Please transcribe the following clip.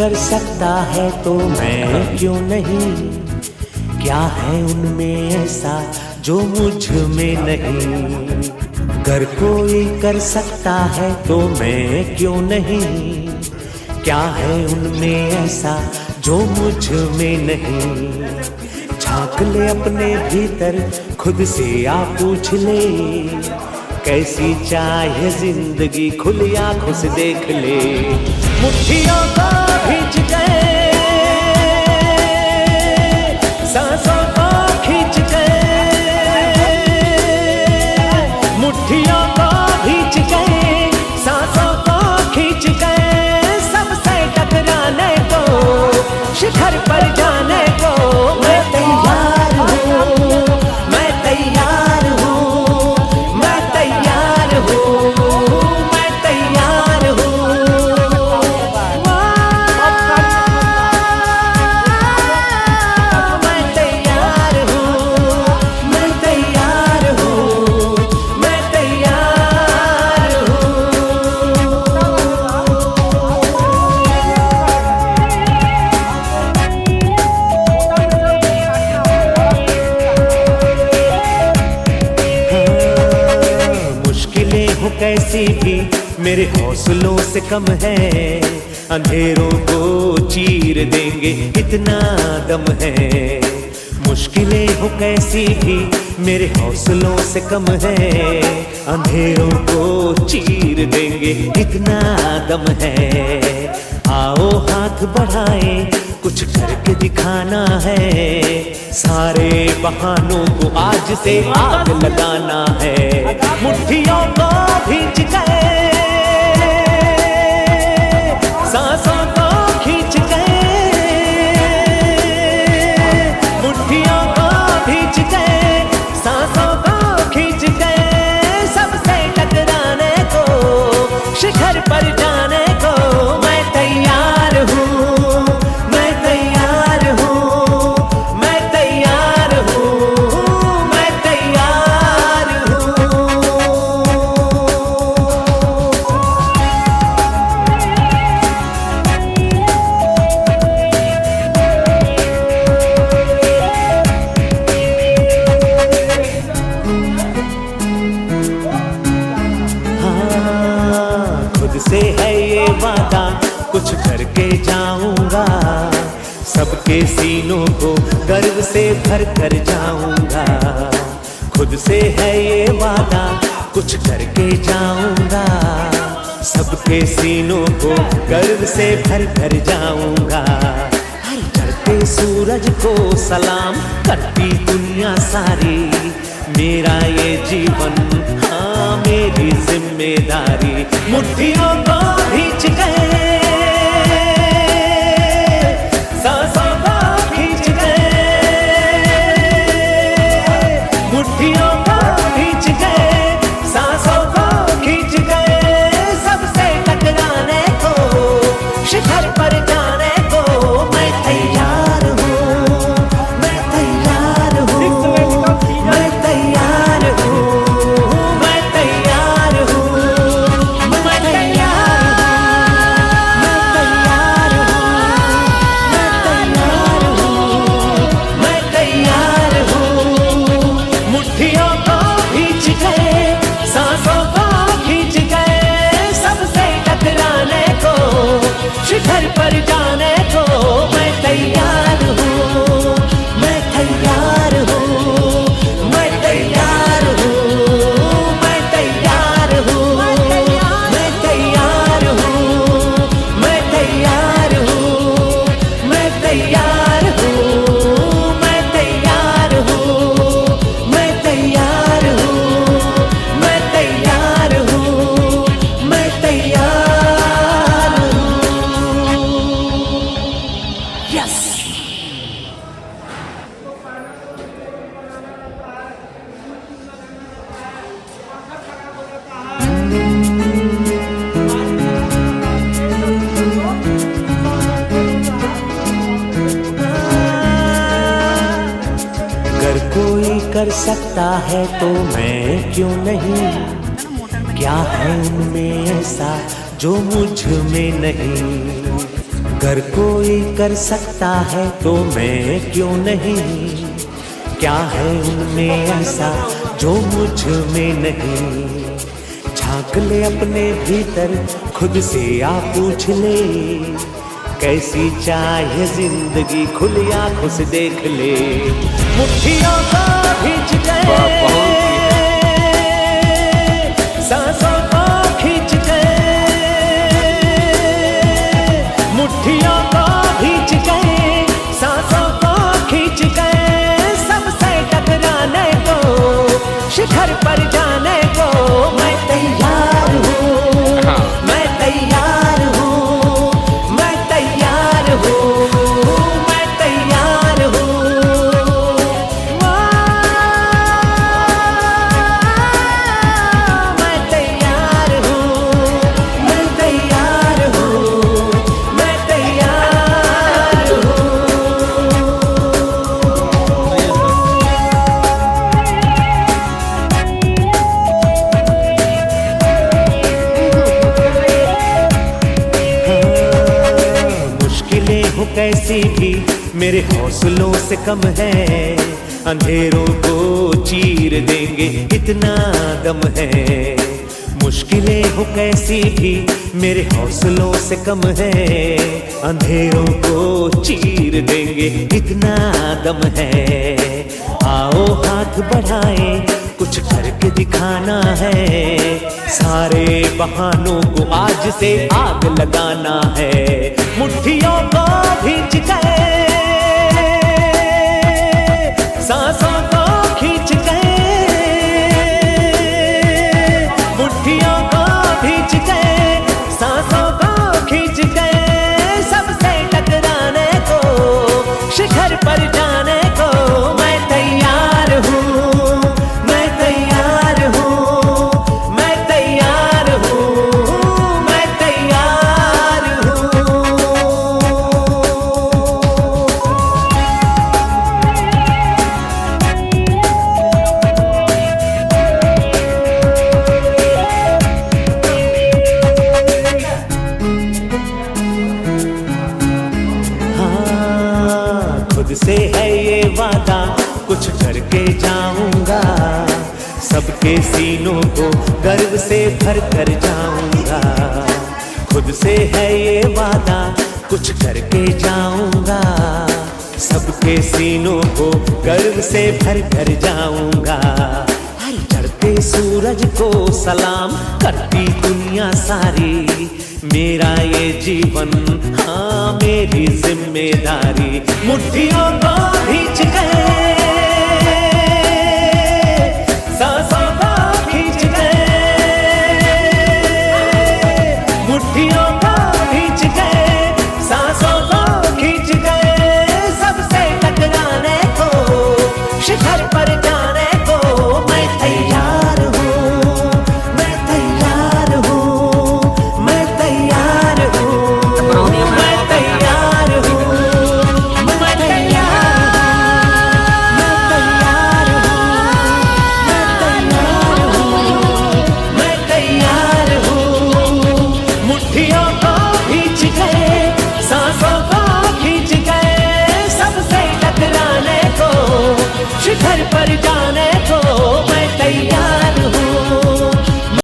कर सकता है तो मैं क्यों नहीं? क्या है उनमें ऐसा जो मुझ में नहीं? अगर कोई कर सकता है तो मैं क्यों नहीं? क्या है उनमें ऐसा जो मुझ में नहीं? झांक ले अपने भीतर, खुद से आ पूछ ले, कैसी चाहे जिंदगी खुली आंखों से देख ले। मुट्ठियों को भींच गए, सांसों को खींच गए, मुट्ठियों को भींच गए, सांसों को खींच गए, सबसे टकराने को, शिखर पर जाने को मैं तैयार हूँ, मैं तैयार हूँ, मैं तैयार हूँ, मैं तैयार हूँ। मैं तैयार हूँ, मैं तैयार हूँ, मैं तैयार हूँ। मुश्किलें हो कैसी भी मेरे हौसलों से कम है, अंधेरों को चीर देंगे इतना दम है। मुश्किलें हो कैसी भी मेरे हौसलों से कम है, अंधेरों को चीर देंगे इतना दम है। आओ हाथ बढ़ाएं, कुछ करके दिखाना है, सारे बहानों को आज से आग लगाना है। मुट्ठियों को भींच गए, सांसों को खींच गए, मुट्ठियों को भींच गए, सांसों को खींच गए, सबसे टकराने को, शिखर पर जाने को मैं तैयार हूँ, मैं तैयार हूँ, मैं तैयार हूँ, मैं तैयार हूँ। हाँ, खुद से है ये वादा, कुछ करके जाऊंगा, सबके सीनों को गर्व से भर कर जाऊंगा। खुद से है ये वादा, कुछ करके जाऊंगा, सबके सीनों को गर्व से भर कर जाऊंगा। हर चढ़ते सूरज को सलाम करती दुनिया सारी, मेरा ये जीवन हाँ मेरी जिम्मेदारी। मुट्ठियों को भींच गए, सांसों को खींच गए, मुट्ठियों को भींच गए, सांसों को खींच गए, सबसे टकराने को, शिखर पर जाने को मैं तैयार हूँ, मैं तैयार हूँ, मैं तैयार हूँ, मैं तैयार हूँ, मैं तैयार हूँ, मैं तैयार हूँ। मुट्ठियों को खींच गए, सांसों को खींच गए, सबसे टकराने को, शिखर पर जाने को मैं तैयार हूँ, मैं तैयार हूँ, मैं तैयार हूँ, मैं तैयार हूँ, मैं तैयार हूँ, मैं तैयार हूँ, मैं तैयार हूँ, मैं तैयार हूँ, मैं तैयार हूँ, मैं तैयार हूँ, मैं तैयार हूँ। यस। अगर कोई कर सकता है तो मैं क्यों नहीं? क्या है उनमें ऐसा जो मुझ में नहीं? अगर कोई कर सकता है तो मैं क्यों नहीं, क्या है उनमें ऐसा जो मुझ में नहीं। झांक ले अपने भीतर, खुद से आ पूछ ले, कैसी चाहे जिंदगी, खुली आंखों से देख ले। मुट्ठियों को खींच गए, सांसों को खींच गए, मुट्ठियों को खींच गए, सांसों को खींच गए, सबसे टकराने को, शिखर पर जाने को मैं तैयार हूँ, मैं तैयार हूँ, मैं तैयार हूँ, मैं तैयार हूँ। मैं तैयार हूँ, मैं तैयार हूँ, मैं तैयार हूँ। मुश्किलें हो कैसी भी मेरे हौसलों से कम है, अंधेरों को चीर देंगे इतना दम है। मुश्किलें हो कैसी भी मेरे हौसलों से कम है, अंधेरों को चीर देंगे इतना दम है। आओ हाथ बढ़ाएं, कुछ करके दिखाना है, सारे बहानों को आज से आग लगाना है। मुट्ठियों को खींच गए, सांसों को खींच गए, मुट्ठियों को खींच गए, सांसों को खींच गए, सबसे टकराने को, शिखर पर जाने को मैं तैयार हूँ, मैं तैयार हूँ, मैं तैयार हूँ, मैं तैयार हूँ। हाँ, खुद से है ये वादा, कुछ करके जाऊंगा, सबके सीनों को गर्व से भर कर जाऊंगा। खुद से है ये वादा, कुछ करके जाऊंगा, सबके सीनों को गर्व से भर कर जाऊंगा। हर चढ़ते सूरज को सलाम करती दुनिया सारी, मेरा ये जीवन हाँ मेरी जिम्मेदारी। मुट्ठियों को भी